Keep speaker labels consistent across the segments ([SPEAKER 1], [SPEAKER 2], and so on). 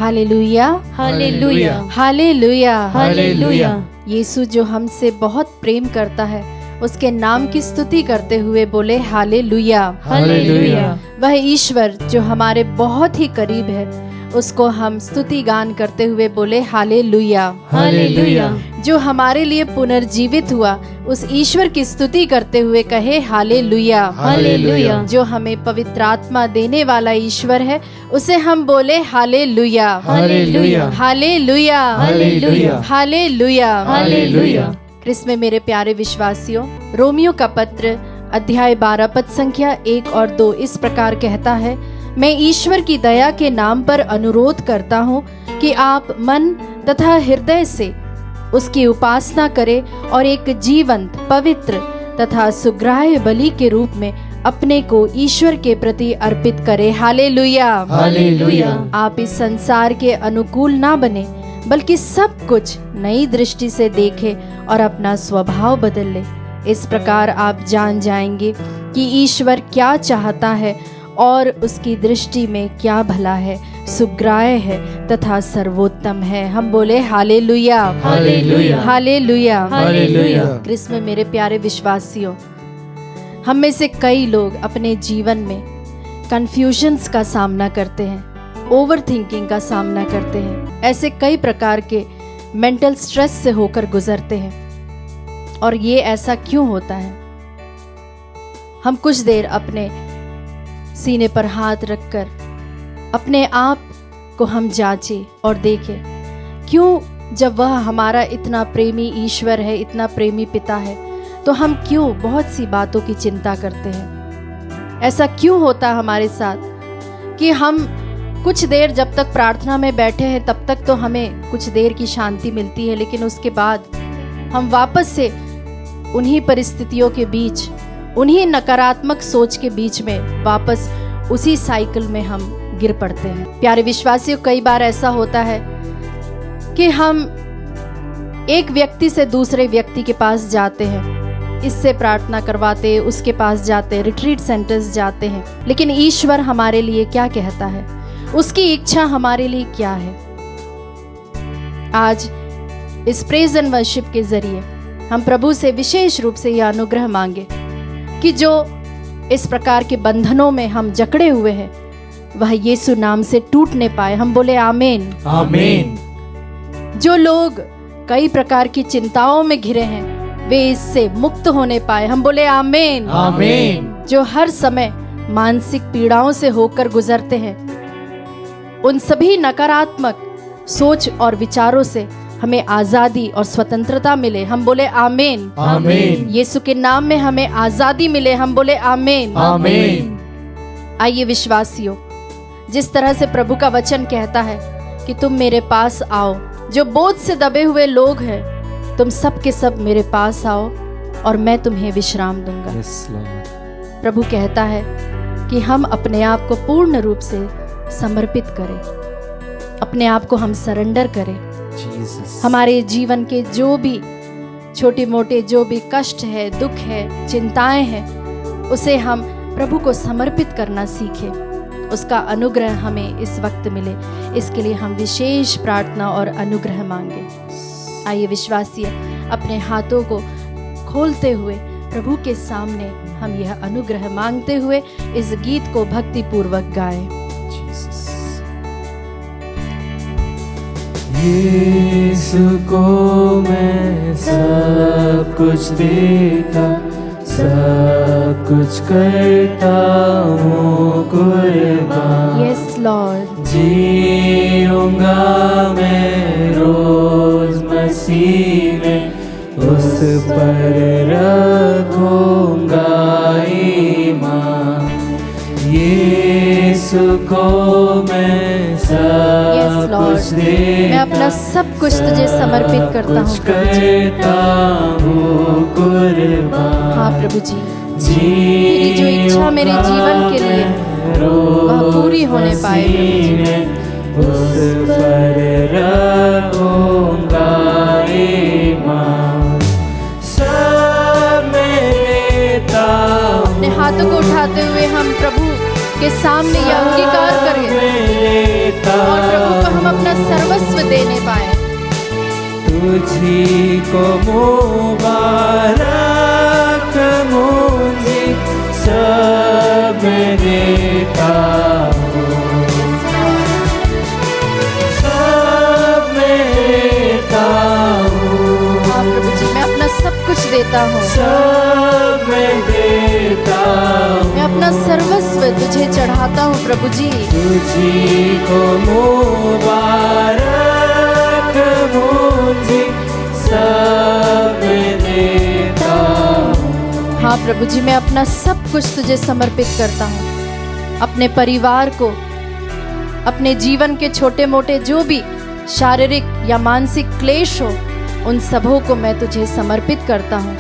[SPEAKER 1] Hallelujah,
[SPEAKER 2] hallelujah,
[SPEAKER 1] hallelujah,
[SPEAKER 2] hallelujah.
[SPEAKER 1] Yeshu जो हमसे बहुत प्रेम करता है, उसके नाम की स्तुति करते हुए बोले हालेलुया,
[SPEAKER 2] हालेलुया।
[SPEAKER 1] वह ईश्वर जो हमारे बहुत ही करीब है, उसको हम स्तुति गान करते हुए बोले हालेलुया,
[SPEAKER 2] हालेलुया।
[SPEAKER 1] जो हमारे लिए पुनर्जीवित हुआ, उस ईश्वर की स्तुति करते हुए कहे हालेलुया,
[SPEAKER 2] हालेलुया।
[SPEAKER 1] जो हमें पवित्र आत्मा देने वाला ईश्वर है, उसे हम बोले hallelujah,
[SPEAKER 2] hallelujah,
[SPEAKER 1] hallelujah,
[SPEAKER 2] hallelujah,
[SPEAKER 1] hallelujah,
[SPEAKER 2] hallelujah.
[SPEAKER 1] Krist में मेरे प्यारे विश्वासियों, रोमियो का पत्र अध्याय 12 पद संख्या 1 और 2 इस प्रकार कहता है, मैं ईश्वर की दया के नाम पर अनुरोध करता हूँ कि आप मन तथा हृदय से उसकी उपासना करें और एक जीवंत, पवित्र तथा सुग्राह्य बलि के रूप में अपने को ईश्वर के प्रति अर्पित करें। Hallelujah,
[SPEAKER 2] hallelujah.
[SPEAKER 1] आप इस संसार के अनुकूल ना बने, बल्कि सब कुछ नई दृष्टि से देखें और अपना स्वभाव बदल ले। इस प्रकार आप जान जाएंगे कि ईश्वर क्या चाहता है और उसकी दृष्टि में क्या भला है, सुग्राह्य है तथा सर्वोत्तम है। हम बोले hallelujah,
[SPEAKER 2] hallelujah,
[SPEAKER 1] hallelujah,
[SPEAKER 2] hallelujah.
[SPEAKER 1] Krist में मेरे प्यारे विश्वासियों, हम में से कई लोग अपने जीवन में कंफ्यूजन्स का सामना करते हैं, ओवर थिंकिंग का सामना करते हैं, ऐसे कई प्रकार के मेंटल स्ट्रेस से होकर गुजरते हैं। और ये ऐसा क्यों होता है? हम कुछ देर अपने सीने पर हाथ रखकर अपने आप को हम जांचें और देखें, क्यों जब वह हमारा इतना प्रेमी ईश्वर है, इतना प्रेमी पिता है, तो हम क्यों बहुत सी बातों की चिंता करते हैं? ऐसा क्यों होता हमारे साथ कि हम कुछ देर जब तक प्रार्थना में बैठे हैं तब तक तो हमें कुछ देर की शांति मिलती है, लेकिन उसके बाद हम वापस से उन्हीं परिस्थितियों के बीच, उन्हीं नकारात्मक सोच के बीच में वापस उसी साइकिल में हम गिर पड़ते हैं। प्यारे विश्वासियों, कई बार ऐसा होता है कि हम एक व्यक्ति से दूसरे व्यक्ति के पास जाते हैं, इससे प्रार्थना करवाते, उसके पास जाते, रिट्रीट सेंटर्स जाते हैं, लेकिन ईश्वर हमारे लिए क्या कहता है, उसकी इच्छा हमारे लिए क्या है? आज इस प्रेज एंड वर्शिप के जरिए हम प्रभु से विशेष रूप से यह अनुग्रह मांगे कि जो इस प्रकार के बंधनों में हम जकड़े हुए हैं, वह यीशु नाम से टूटने पाए। हम बोले आमीन,
[SPEAKER 2] आमीन।
[SPEAKER 1] जो लोग कई प्रकार की चिंताओं में घिरे हैं, वे इससे मुक्त होने पाए। हम बोले आमीन,
[SPEAKER 2] आमीन।
[SPEAKER 1] जो हर समय मानसिक पीड़ाओं से होकर गुजरते हैं, उन सभी नकारात्मक सोच और विचारों से हमें आजादी और स्वतंत्रता मिले। हम बोले आमीन,
[SPEAKER 2] आमीन।
[SPEAKER 1] यीशु के नाम में हमें आजादी मिले। हम बोले आमीन,
[SPEAKER 2] आमीन।
[SPEAKER 1] आइए विश्वासियों, जिस तरह से प्रभु का वचन कहता है कि तुम मेरे पास आओ, जो बोझ से दबे हुए लोग हैं, तुम सब के सब मेरे पास आओ और मैं तुम्हें विश्राम दूंगा। प्रभु कहता है कि हम अपने आप को पूर्ण रूप से समर्पित करें, अपने आप को हम सरेंडर करें। हमारे जीवन के जो भी छोटे मोटे जो भी कष्ट है, दुख है, चिंताएं हैं, उसे हम प्रभु को समर्पित करना सीखें। उसका अनुग्रह हमें इस वक्त मिले, इसके लिए हम विशेष प्रार्थना और अनुग्रह मांगे। आइए विश्वासी, अपने हाथों को खोलते हुए प्रभु के सामने हम यह अनुग्रह मांगते हुए इस गीत को भक्ति पूर्वक गाएं।
[SPEAKER 2] यीशु को मैं सब कुछ देता, सब कुछ करता हूँ कुर्बान।
[SPEAKER 1] Yes Lord.
[SPEAKER 2] जीऊंगा मैं रोज मसीह में, उस पर रखूंगा ईमान। यीशु को मैं सब कुछ देता,
[SPEAKER 1] मैं अपना सब कुछ तुझे समर्पित करता हूँ
[SPEAKER 2] कुर्बान।
[SPEAKER 1] हाँ प्रभु जी, तेरी जो इच्छा मेरे जीवन के लिए वह पूरी होने पाए।
[SPEAKER 2] उस पर रखूंगा ईमान। सब मैं देता हूँ।
[SPEAKER 1] अपने हाथों को उठाते हुए हम प्रभु के सामने यह अंगीकार करें और प्रभु को हम सर्वस्व देने पाए।
[SPEAKER 2] तुझी को मुबारक मुझे सब देता हूँ, सब देता हूँ।
[SPEAKER 1] हाँ प्रभु जी, मैं अपना सब कुछ देता हूँ,
[SPEAKER 2] सब देता हूँ।
[SPEAKER 1] मैं अपना सर्वस्व तुझे चढ़ाता हूँ प्रभु जी।
[SPEAKER 2] तुझी को मुबारक मुझे सब देता हूँ।
[SPEAKER 1] हाँ प्रभु जी, मैं अपना सब कुछ तुझे समर्पित करता हूँ। अपने परिवार को, अपने जीवन के छोटे मोटे जो भी शारीरिक या मानसिक क्लेश हो, उन सबों को मैं तुझे समर्पित करता हूँ,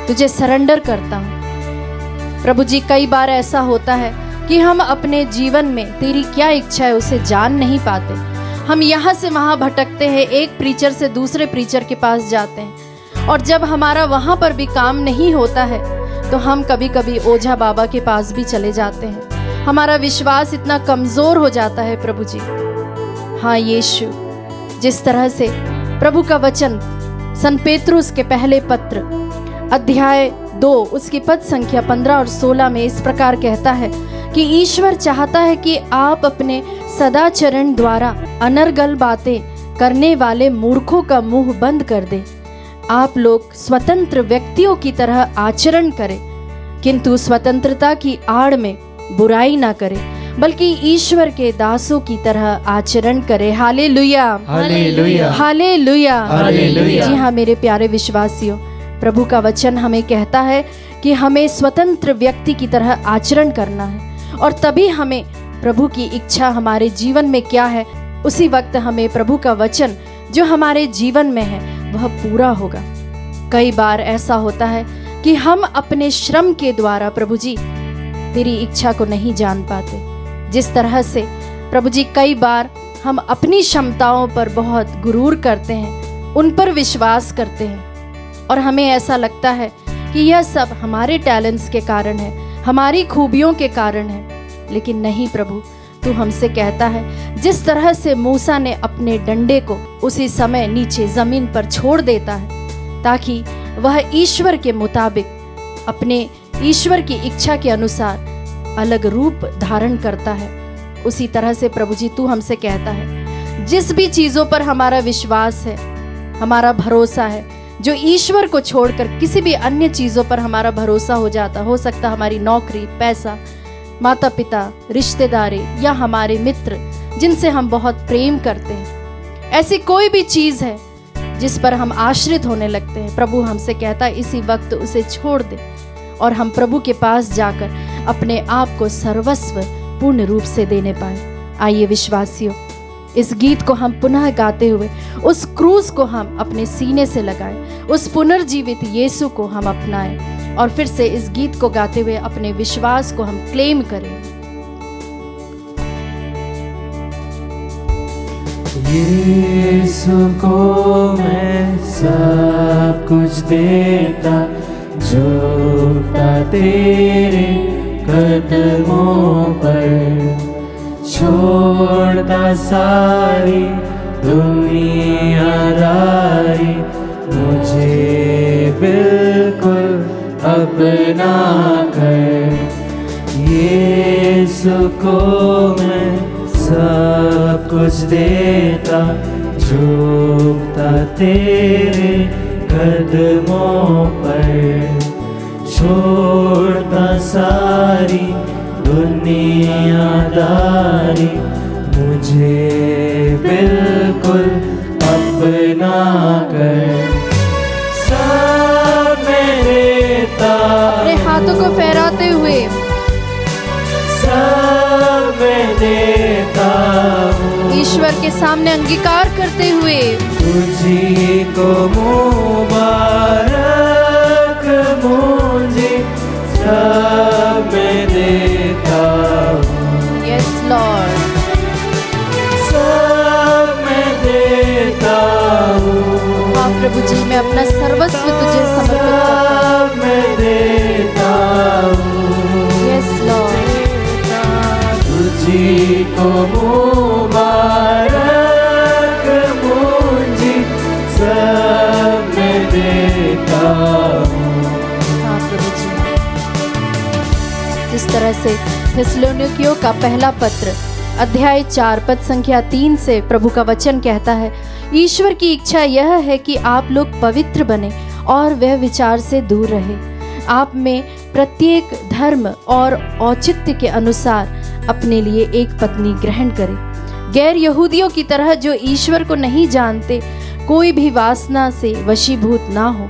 [SPEAKER 1] तुझे सरेंडर करता हूँ। प्रभु जी, कई बार ऐसा होता है कि हम अपने जीवन में तेरी क्या इच्छा है उसे जान नहीं पाते। हम यहाँ से वहाँ भटकते हैं, एक प्रीचर से दूसरे प्रीचर के पास जाते हैं, और जब हमारा वहाँ पर भी काम नहीं होता है तो हम कभी कभी ओझा बाबा के पास भी चले जाते हैं। हमारा विश्वास इतना कमज़ोर हो जाता है प्रभु जी। हाँ यीशु, जिस तरह से प्रभु का वचन सन पेत्रुस के पहले पत्र अध्याय 2 उसकी पद संख्या 15 और 16 में इस प्रकार कहता है कि ईश्वर चाहता है कि आप अपने सदाचरण द्वारा अनर्गल बातें करने वाले मूर्खों का मुंह बंद कर दें। आप लोग स्वतंत्र व्यक्तियों की तरह आचरण करें, किंतु स्वतंत्रता की आड़ में बुराई ना करें, बल्कि ईश्वर के दासों की तरह आचरण करें। Hallelujah,
[SPEAKER 2] hallelujah,
[SPEAKER 1] hallelujah,
[SPEAKER 2] hallelujah.
[SPEAKER 1] जी हाँ मेरे प्यारे विश्वासियों, प्रभु का वचन हमें कहता है कि हमें स्वतंत्र व्यक्ति की तरह आचरण करना है, और तभी हमें प्रभु की इच्छा हमारे जीवन में क्या है, उसी वक्त हमें प्रभु का वचन जो हमारे जीवन में है वह पूरा होगा। कई बार ऐसा होता है कि हम अपने श्रम के द्वारा प्रभु जी तेरी इच्छा को नहीं जान पाते। जिस तरह से प्रभु जी कई बार हम अपनी क्षमताओं पर बहुत गुरूर करते हैं, उन पर विश्वास करते हैं, और हमें ऐसा लगता है कि यह सब हमारे टैलेंट्स के कारण है, हमारी खूबियों के कारण है। लेकिन नहीं प्रभु, तू हमसे कहता है जिस तरह से मूसा ने अपने डंडे को उसी समय नीचे जमीन पर छोड़ देता है ताकि वह ईश्वर के मुताबिक अपने ईश्वर की इच्छा के अनुसार अलग रूप धारण करता है, उसी तरह से प्रभु जी तू हमसे कहता है जिस भी चीज़ों पर हमारा विश्वास है, हमारा भरोसा है, जो ईश्वर को छोड़कर किसी भी अन्य चीज़ों पर हमारा भरोसा हो जाता, हो सकता हमारी नौकरी, पैसा, माता पिता, रिश्तेदारी या हमारे मित्र जिनसे हम बहुत प्रेम करते हैं, ऐसी कोई भी चीज़ है जिस पर हम आश्रित होने लगते हैं, प्रभु हमसे कहता है इसी वक्त उसे छोड़ दे और हम प्रभु के पास जाकर अपने आप को सर्वस्व पूर्ण रूप से देने पाए। आइए विश्वासियों, इस गीत को हम पुनः गाते हुए उस क्रूस को हम अपने सीने से लगाएं, उस पुनर्जीवित यीशु को हम अपनाएं और फिर से इस गीत को गाते हुए अपने विश्वास को हम क्लेम करें।
[SPEAKER 2] यीशु को मैं सब कुछ देता, झुकता तेरे कदमों पर, छोड़ता सारी दुनियादारी, मुझे बिल्कुल अपना कर। यीशु को मैं सब कुछ देता, झुकता तेरे कदमों पर, छोड़ता सारी दुनियादारी, मुझे बिल्कुल अपना कर। सब मैं देता,
[SPEAKER 1] अपने हाथों को फहराते हुए
[SPEAKER 2] सब मैं देता हूँ,
[SPEAKER 1] ईश्वर के सामने अंगीकार करते हुए
[SPEAKER 2] तुझी को मुबारक मुझे सब मैं देता हूँ।
[SPEAKER 1] यस लॉर्ड,
[SPEAKER 2] सब मैं देता हूँ।
[SPEAKER 1] हाँ प्रभु जी, मैं अपना सर्वस्व तुझे समर्पित करता
[SPEAKER 2] सब मैं देता हूँ।
[SPEAKER 1] हूँ। यस लॉर्ड,
[SPEAKER 2] तुझी को मुबारक
[SPEAKER 1] जिस तरह से थिस्सलुनीकियों का पहला पत्र अध्याय 4 पद संख्या 3 से प्रभु का वचन कहता है, ईश्वर की इच्छा यह है कि आप लोग पवित्र बने और वह विचार से दूर रहे। आप में प्रत्येक धर्म और औचित्य के अनुसार अपने लिए एक पत्नी ग्रहण करें। गैर यहूदियों की तरह जो ईश्वर को नहीं जानते, कोई भी वासना से वशीभूत ना हो,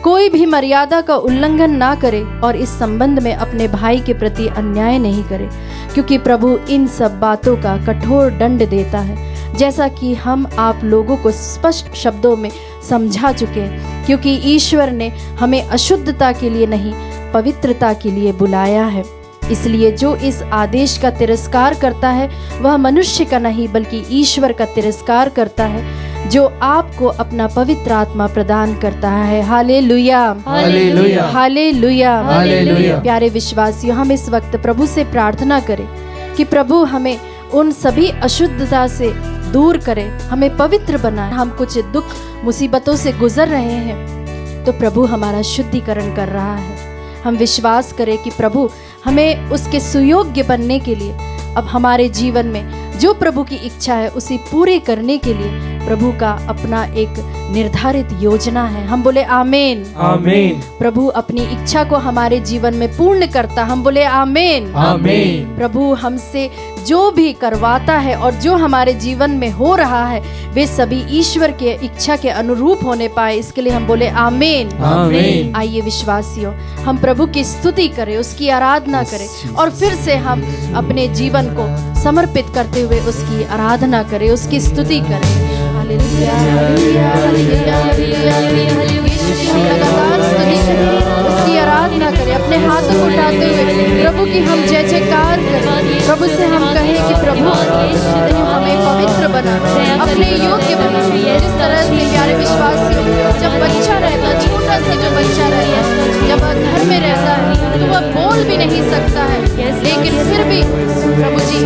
[SPEAKER 1] कोई भी मर्यादा का उल्लंघन ना करे और इस संबंध में अपने भाई के प्रति अन्याय नहीं करे, क्योंकि प्रभु इन सब बातों का कठोर दंड देता है, जैसा कि हम आप लोगों को स्पष्ट शब्दों में समझा चुके हैं। क्योंकि ईश्वर ने हमें अशुद्धता के लिए नहीं, पवित्रता के लिए बुलाया है। इसलिए जो इस आदेश का तिरस्कार करता है वह मनुष्य का नहीं बल्कि ईश्वर का तिरस्कार करता है, जो आपको अपना पवित्र आत्मा प्रदान करता है। Hallelujah,
[SPEAKER 2] hallelujah,
[SPEAKER 1] hallelujah,
[SPEAKER 2] hallelujah.
[SPEAKER 1] प्यारे विश्वासियों, हम इस वक्त प्रभु से प्रार्थना करें कि प्रभु हमें उन सभी अशुद्धता से दूर करे, हमें पवित्र बनाए। हम कुछ दुख मुसीबतों से गुजर रहे हैं तो प्रभु हमारा शुद्धिकरण कर रहा है। हम विश्वास करें कि प्रभु हमें उसके सुयोग्य बनने के लिए, अब हमारे जीवन में जो प्रभु की इच्छा है उसे पूरे करने के लिए प्रभु का अपना एक निर्धारित योजना है। हम बोले आमीन,
[SPEAKER 2] आमीन।
[SPEAKER 1] प्रभु अपनी इच्छा को हमारे जीवन में पूर्ण करता। हम बोले आमीन,
[SPEAKER 2] आमीन।
[SPEAKER 1] प्रभु हमसे जो भी करवाता है और जो हमारे जीवन में हो रहा है वे सभी ईश्वर के इच्छा के अनुरूप होने पाए, इसके लिए हम बोले आमीन,
[SPEAKER 2] आमीन।
[SPEAKER 1] आइए विश्वासियों, हम प्रभु की स्तुति करें, उसकी आराधना करें और फिर से हम अपने जीवन को समर्पित करते हुए उसकी आराधना करें, उसकी स्तुति करें। Hallelujah, hallelujah, hallelujah, hallelujah, hallelujah. हम लगातार स्तुति करें, उसकी आराधना करें, अपने हाथों को उठाते हुए प्रभु की हम जय जयकार करें। प्रभु से हम कहें कि प्रभु हमें पवित्र बना, अपने योग्य बना। जिस तरह से प्यारे विश्वासियों, जब बच्चा रहता, छोटा सा जो बच्चा रहता, जब घर में रहता है तो वह बोल भी नहीं सकता है, लेकिन फिर भी प्रभु जी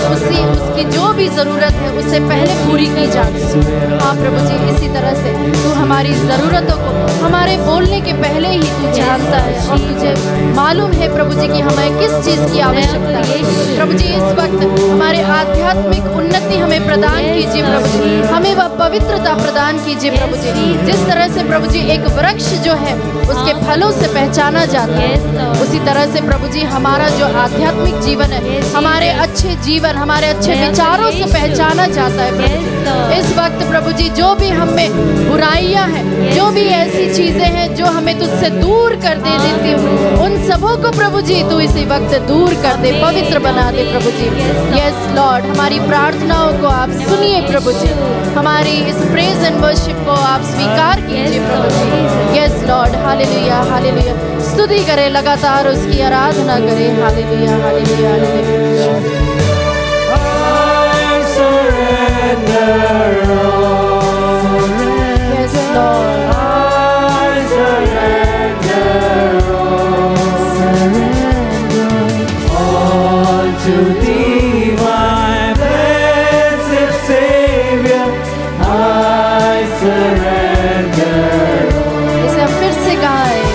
[SPEAKER 1] उसकी जो भी जरूरत है उससे पहले पूरी की जाती है। हाँ प्रभु जी, इसी तरह से तू हमारी जरूरतों को हमारे बोलने के पहले ही तू जानता है और तुझे मालूम है प्रभु जी कि हमें किस चीज की आवश्यकता है। प्रभु जी इस वक्त हमारे आध्यात्मिक उन्नति हमें प्रदान कीजिए प्रभु जी, हमें वह पवित्रता प्रदान कीजिए प्रभु जी। जिस तरह से प्रभु जी एक वृक्ष जो है उसके फलों से पहचाना जाता है, उसी तरह से प्रभु जी हमारा जो आध्यात्मिक जीवन है, हमारे अच्छे जीवन, हमारे अच्छे विचारों से पहचाना जाता है प्रभु जी। इस वक्त प्रभु जी जो भी हम में बुराइयां हैं, जो भी ऐसी चीजें हैं जो हमें तुझसे दूर कर दे देती हूँ, उन सबों को प्रभु जी तू इसी वक्त दूर कर दे, पवित्र बना दे प्रभु जी। यस लॉर्ड, हमारी प्रार्थनाओं को आप सुनिए प्रभु जी, हमारी इस प्रेज एंड वर्शिप को आप स्वीकार कीजिए प्रभु जी। Yes Lord, hallelujah, hallelujah. स्तुति करें, लगातार उसकी आराधना करें। Hallelujah, hallelujah, hallelujah. Yes, Lord.
[SPEAKER 2] To thee, my blessed Savior, I surrender.
[SPEAKER 1] इसे हम फिर से गाएं।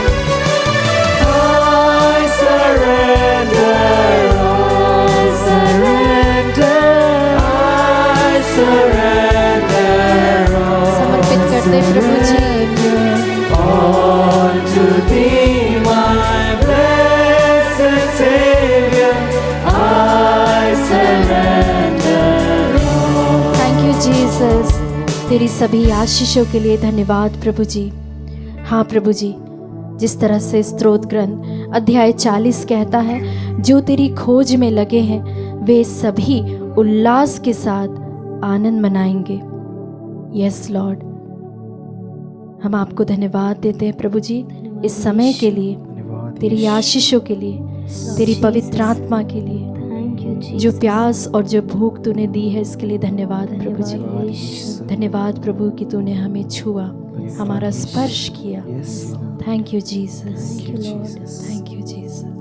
[SPEAKER 2] I surrender, I surrender, I surrender.
[SPEAKER 1] समर्पित करते प्रभु जी।
[SPEAKER 2] All to thee, my blessed Savior, I surrender.
[SPEAKER 1] Thank you Jesus, तेरी सभी आशीषों के लिए धन्यवाद प्रभु जी। हाँ प्रभु जी, जिस तरह से स्तोत्र ग्रंथ अध्याय 40 कहता है, जो तेरी खोज में लगे हैं वे सभी उल्लास के साथ आनंद मनाएंगे। यस लॉर्ड, हम आपको धन्यवाद देते हैं प्रभु जी इस समय के लिए, तेरी आशीषों के लिए, तेरी पवित्र आत्मा के लिए, जो प्यास और जो भूख तूने दी है इसके लिए धन्यवाद प्रभु जी। धन्यवाद प्रभु कि तूने हमें छुआ, हमारा स्पर्श किया। Thank you Jesus, thank you Jesus.